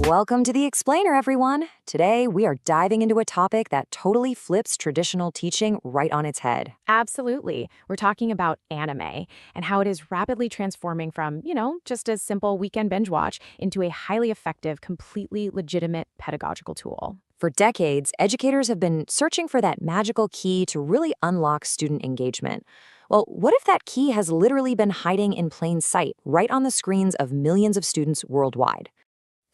Welcome to The Explainer, everyone. Today, we are diving into a topic that totally flips traditional teaching right on its head. Absolutely. We're talking about anime and how it is rapidly transforming from, just a simple weekend binge watch into a highly effective, completely legitimate pedagogical tool. For decades, educators have been searching for that magical key to really unlock student engagement. Well, what if that key has literally been hiding in plain sight, right on the screens of millions of students worldwide?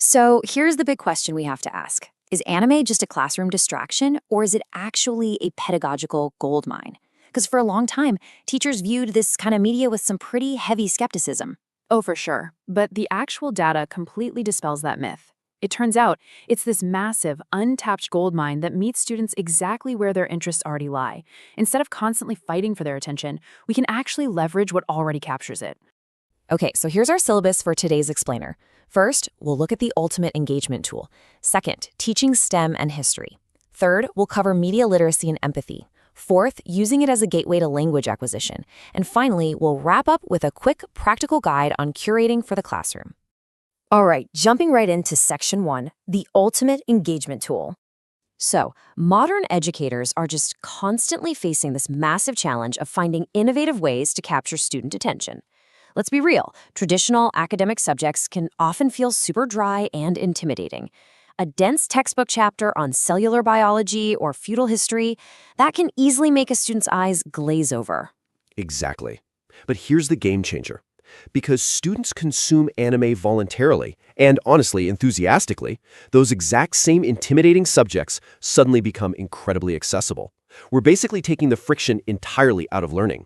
So here's the big question we have to ask. Is anime just a classroom distraction, or is it actually a pedagogical goldmine? Because for a long time, teachers viewed this kind of media with some pretty heavy skepticism. Oh, for sure. But the actual data completely dispels that myth. It turns out it's this massive, untapped goldmine that meets students exactly where their interests already lie. Instead of constantly fighting for their attention, we can actually leverage what already captures it. Okay, so here's our syllabus for today's Explainer. First, we'll look at the ultimate engagement tool. Second, teaching STEM and history. Third, we'll cover media literacy and empathy. Fourth, using it as a gateway to language acquisition. And finally, we'll wrap up with a quick practical guide on curating for the classroom. All right, jumping right into Section 1, the ultimate engagement tool. So, modern educators are just constantly facing this massive challenge of finding innovative ways to capture student attention. Let's be real, traditional academic subjects can often feel super dry and intimidating. A dense textbook chapter on cellular biology or feudal history, that can easily make a student's eyes glaze over. Exactly. But here's the game changer. Because students consume anime voluntarily, and honestly, enthusiastically, those exact same intimidating subjects suddenly become incredibly accessible. We're basically taking the friction entirely out of learning.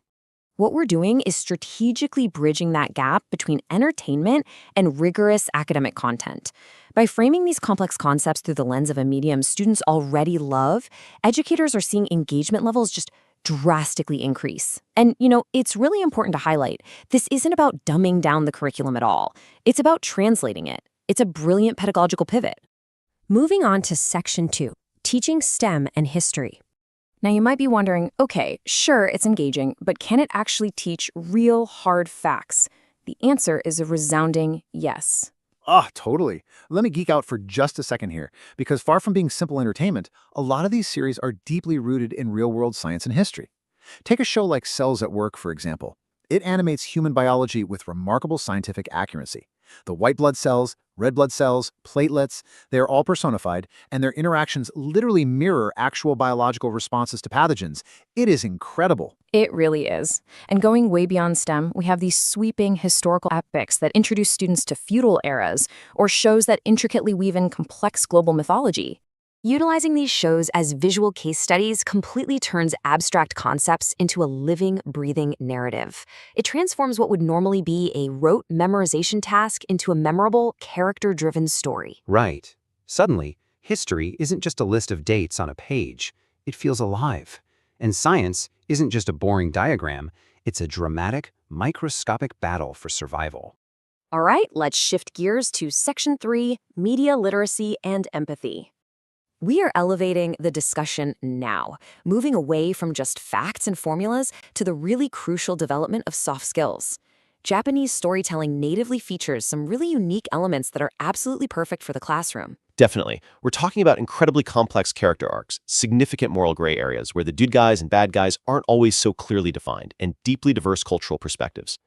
What we're doing is strategically bridging that gap between entertainment and rigorous academic content. By framing these complex concepts through the lens of a medium students already love, educators are seeing engagement levels just drastically increase. And, it's really important to highlight, this isn't about dumbing down the curriculum at all. It's about translating it. It's a brilliant pedagogical pivot. Moving on to Section 2, teaching STEM and history. Now, you might be wondering, okay, sure, it's engaging, but can it actually teach real hard facts? The answer is a resounding yes. Totally. Let me geek out for just a second here, because far from being simple entertainment, a lot of these series are deeply rooted in real-world science and history. Take a show like Cells at Work, for example. It animates human biology with remarkable scientific accuracy. The white blood cells, red blood cells, platelets, they are all personified, and their interactions literally mirror actual biological responses to pathogens. It is incredible. It really is. And going way beyond STEM, we have these sweeping historical epics that introduce students to feudal eras, or shows that intricately weave in complex global mythology. Utilizing these shows as visual case studies completely turns abstract concepts into a living, breathing narrative. It transforms what would normally be a rote memorization task into a memorable, character-driven story. Right. Suddenly, history isn't just a list of dates on a page. It feels alive. And science isn't just a boring diagram. It's a dramatic, microscopic battle for survival. All right, let's shift gears to Section 3, Media Literacy and Empathy. We are elevating the discussion now, moving away from just facts and formulas to the really crucial development of soft skills. Japanese storytelling natively features some really unique elements that are absolutely perfect for the classroom. Definitely. We're talking about incredibly complex character arcs, significant moral gray areas where the good guys and bad guys aren't always so clearly defined, and deeply diverse cultural perspectives.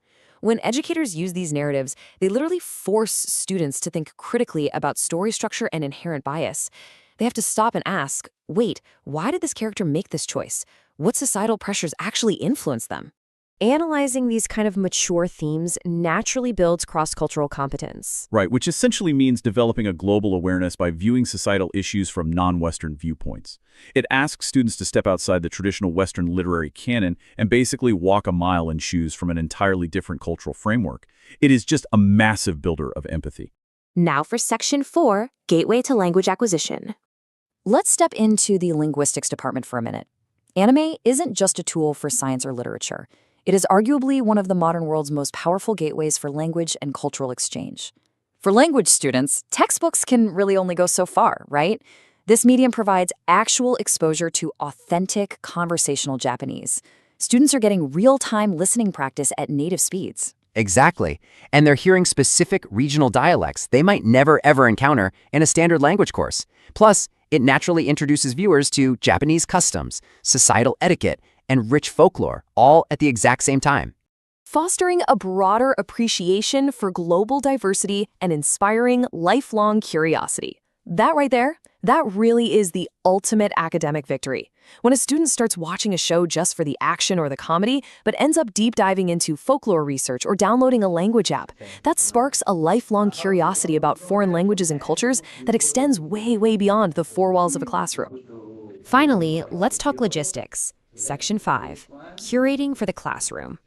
When educators use these narratives, they literally force students to think critically about story structure and inherent bias. They have to stop and ask, wait, why did this character make this choice? What societal pressures actually influence them? Analyzing these kind of mature themes naturally builds cross-cultural competence. Right, which essentially means developing a global awareness by viewing societal issues from non-Western viewpoints. It asks students to step outside the traditional Western literary canon and basically walk a mile in shoes from an entirely different cultural framework. It is just a massive builder of empathy. Now for Section 4, Gateway to Language Acquisition. Let's step into the linguistics department for a minute. Anime isn't just a tool for science or literature. It is arguably one of the modern world's most powerful gateways for language and cultural exchange. For language students, textbooks can really only go so far, right? This medium provides actual exposure to authentic conversational Japanese. Students are getting real-time listening practice at native speeds. Exactly. And they're hearing specific regional dialects they might never ever encounter in a standard language course. Plus, it naturally introduces viewers to Japanese customs, societal etiquette, and rich folklore, all at the exact same time. Fostering a broader appreciation for global diversity and inspiring lifelong curiosity. That right there, that really is the ultimate academic victory. When a student starts watching a show just for the action or the comedy, but ends up deep diving into folklore research or downloading a language app, that sparks a lifelong curiosity about foreign languages and cultures that extends way, way beyond the four walls of a classroom. Finally, let's talk logistics. Section 5, Curating for the Classroom.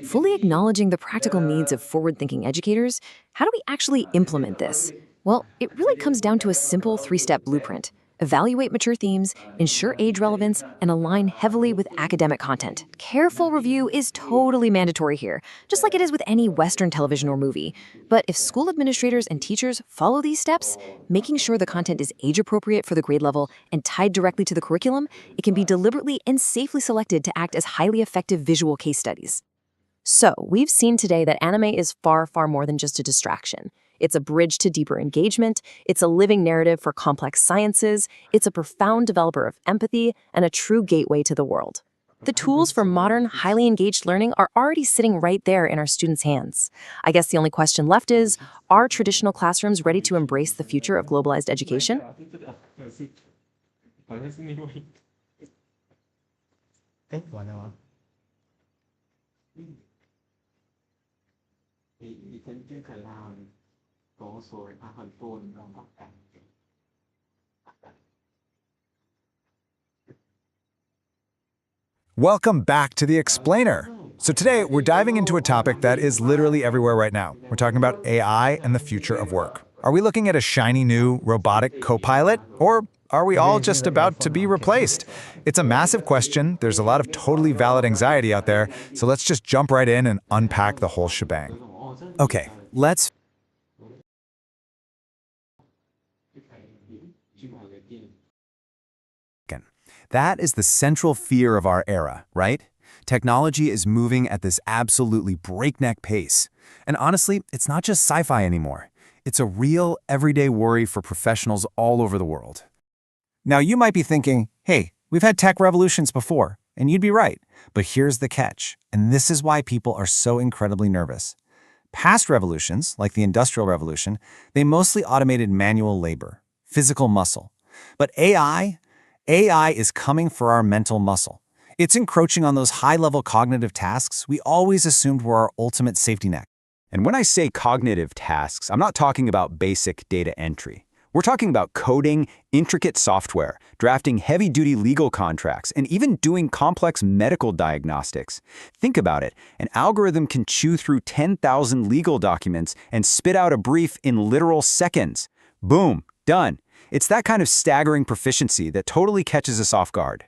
Fully acknowledging the practical needs of forward-thinking educators, how do we actually implement this? Well, it really comes down to a simple three-step blueprint. Evaluate mature themes, ensure age relevance, and align heavily with academic content. Careful review is totally mandatory here, just like it is with any Western television or movie. But if school administrators and teachers follow these steps, making sure the content is age-appropriate for the grade level and tied directly to the curriculum, it can be deliberately and safely selected to act as highly effective visual case studies. So, we've seen today that anime is far, far more than just a distraction. It's a bridge to deeper engagement, it's a living narrative for complex sciences, it's a profound developer of empathy, and a true gateway to the world. The tools for modern, highly engaged learning are already sitting right there in our students' hands. I guess the only question left is, are traditional classrooms ready to embrace the future of globalized education? Welcome back to The Explainer. So today, we're diving into a topic that is literally everywhere right now. We're talking about AI and the future of work. Are we looking at a shiny new robotic co-pilot, or are we all just about to be replaced? It's a massive question. There's a lot of totally valid anxiety out there, so let's just jump right in and unpack the whole shebang. Okay, let's That is the central fear of our era, right? Technology is moving at this absolutely breakneck pace. And honestly, it's not just sci-fi anymore. It's a real, everyday worry for professionals all over the world. Now, you might be thinking, hey, we've had tech revolutions before, and you'd be right. But here's the catch, and this is why people are so incredibly nervous. Past revolutions, like the Industrial Revolution, they mostly automated manual labor, physical muscle. But AI is coming for our mental muscle. It's encroaching on those high-level cognitive tasks we always assumed were our ultimate safety net. And when I say cognitive tasks, I'm not talking about basic data entry. We're talking about coding intricate software, drafting heavy-duty legal contracts, and even doing complex medical diagnostics. Think about it. An algorithm can chew through 10,000 legal documents and spit out a brief in literal seconds. Boom, done. It's that kind of staggering proficiency that totally catches us off guard.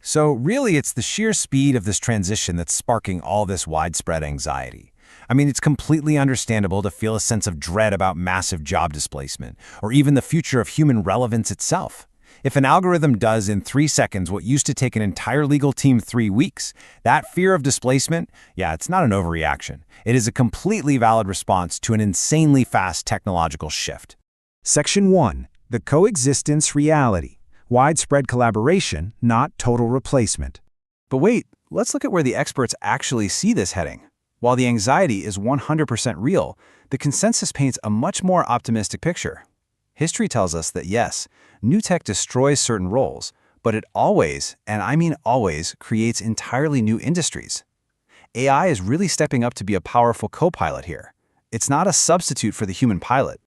So really, it's the sheer speed of this transition that's sparking all this widespread anxiety. I mean, it's completely understandable to feel a sense of dread about massive job displacement, or even the future of human relevance itself. If an algorithm does in 3 seconds what used to take an entire legal team 3 weeks, that fear of displacement, yeah, it's not an overreaction. It is a completely valid response to an insanely fast technological shift. Section 1. The coexistence reality. Widespread collaboration, not total replacement. But wait, let's look at where the experts actually see this heading. While the anxiety is 100% real, the consensus paints a much more optimistic picture. History tells us that yes, new tech destroys certain roles, but it always, and I mean always, creates entirely new industries. AI is really stepping up to be a powerful co-pilot here. It's not a substitute for the human pilot.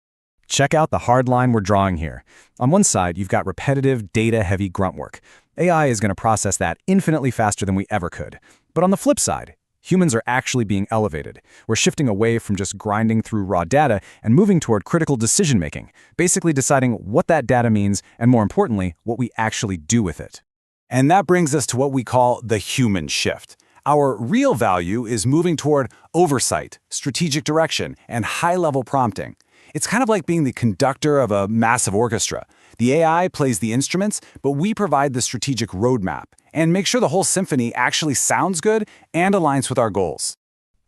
Check out the hard line we're drawing here. On one side, you've got repetitive, data-heavy grunt work. AI is going to process that infinitely faster than we ever could. But on the flip side, humans are actually being elevated. We're shifting away from just grinding through raw data and moving toward critical decision-making, basically deciding what that data means and, more importantly, what we actually do with it. And that brings us to what we call the human shift. Our real value is moving toward oversight, strategic direction, and high-level prompting. It's kind of like being the conductor of a massive orchestra. The AI plays the instruments, but we provide the strategic roadmap and make sure the whole symphony actually sounds good and aligns with our goals.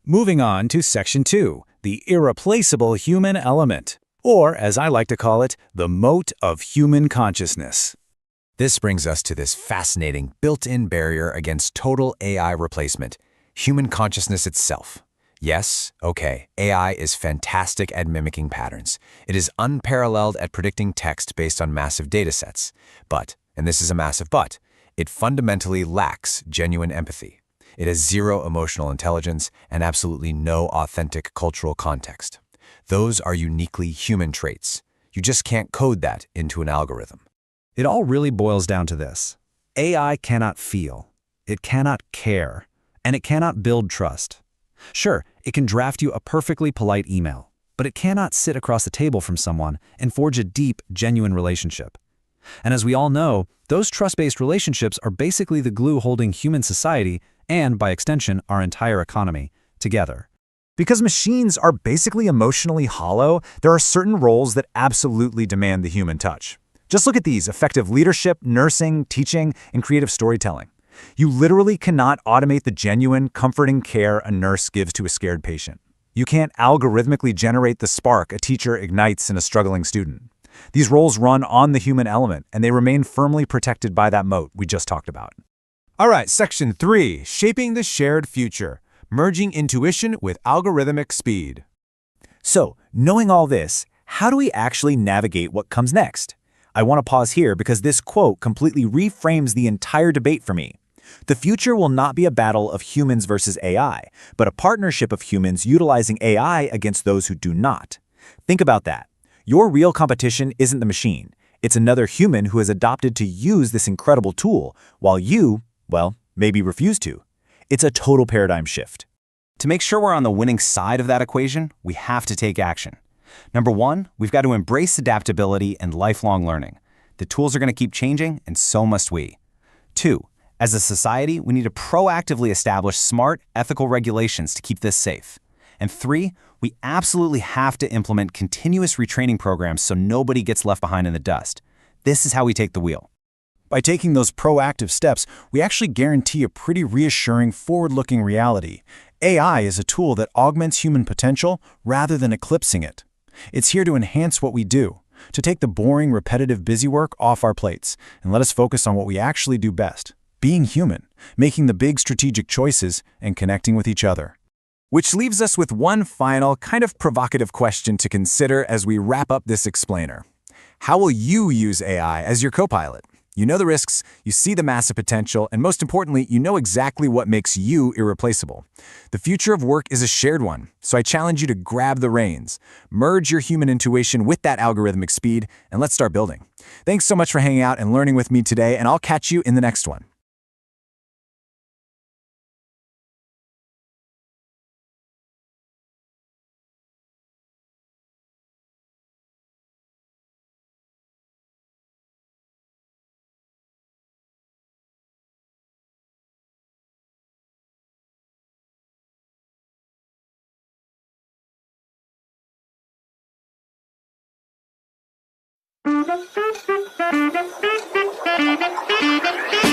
Moving on to Section 2, the irreplaceable human element, or as I like to call it, the moat of human consciousness. This brings us to this fascinating built-in barrier against total AI replacement, human consciousness itself. Yes, okay, AI is fantastic at mimicking patterns. It is unparalleled at predicting text based on massive datasets. But, and this is a massive but, it fundamentally lacks genuine empathy. It has zero emotional intelligence and absolutely no authentic cultural context. Those are uniquely human traits. You just can't code that into an algorithm. It all really boils down to this. AI cannot feel, it cannot care, and it cannot build trust. Sure, it can draft you a perfectly polite email, but it cannot sit across the table from someone and forge a deep, genuine relationship. And as we all know, those trust-based relationships are basically the glue holding human society, and by extension, our entire economy, together. Because machines are basically emotionally hollow, there are certain roles that absolutely demand the human touch. Just look at these: effective leadership, nursing, teaching, and creative storytelling. You literally cannot automate the genuine, comforting care a nurse gives to a scared patient. You can't algorithmically generate the spark a teacher ignites in a struggling student. These roles run on the human element, and they remain firmly protected by that moat we just talked about. All right, Section 3, Shaping the Shared Future, Merging Intuition with Algorithmic Speed. So, knowing all this, how do we actually navigate what comes next? I want to pause here because this quote completely reframes the entire debate for me. The future will not be a battle of humans versus AI, but a partnership of humans utilizing AI against those who do not. Think about that. Your real competition isn't the machine. It's another human who has adopted to use this incredible tool, while you, well, maybe refuse to. It's a total paradigm shift. To make sure we're on the winning side of that equation, we have to take action. Number one, we've got to embrace adaptability and lifelong learning. The tools are going to keep changing, and so must we. 2, as a society, we need to proactively establish smart, ethical regulations to keep this safe. And 3, we absolutely have to implement continuous retraining programs so nobody gets left behind in the dust. This is how we take the wheel. By taking those proactive steps, we actually guarantee a pretty reassuring, forward-looking reality. AI is a tool that augments human potential rather than eclipsing it. It's here to enhance what we do, to take the boring, repetitive busywork off our plates, and let us focus on what we actually do best: being human, making the big strategic choices, and connecting with each other. Which leaves us with one final, kind of provocative question to consider as we wrap up this explainer. How will you use AI as your co-pilot? You know the risks, you see the massive potential, and most importantly, you know exactly what makes you irreplaceable. The future of work is a shared one, so I challenge you to grab the reins, merge your human intuition with that algorithmic speed, and let's start building. Thanks so much for hanging out and learning with me today, and I'll catch you in the next one. Thank you.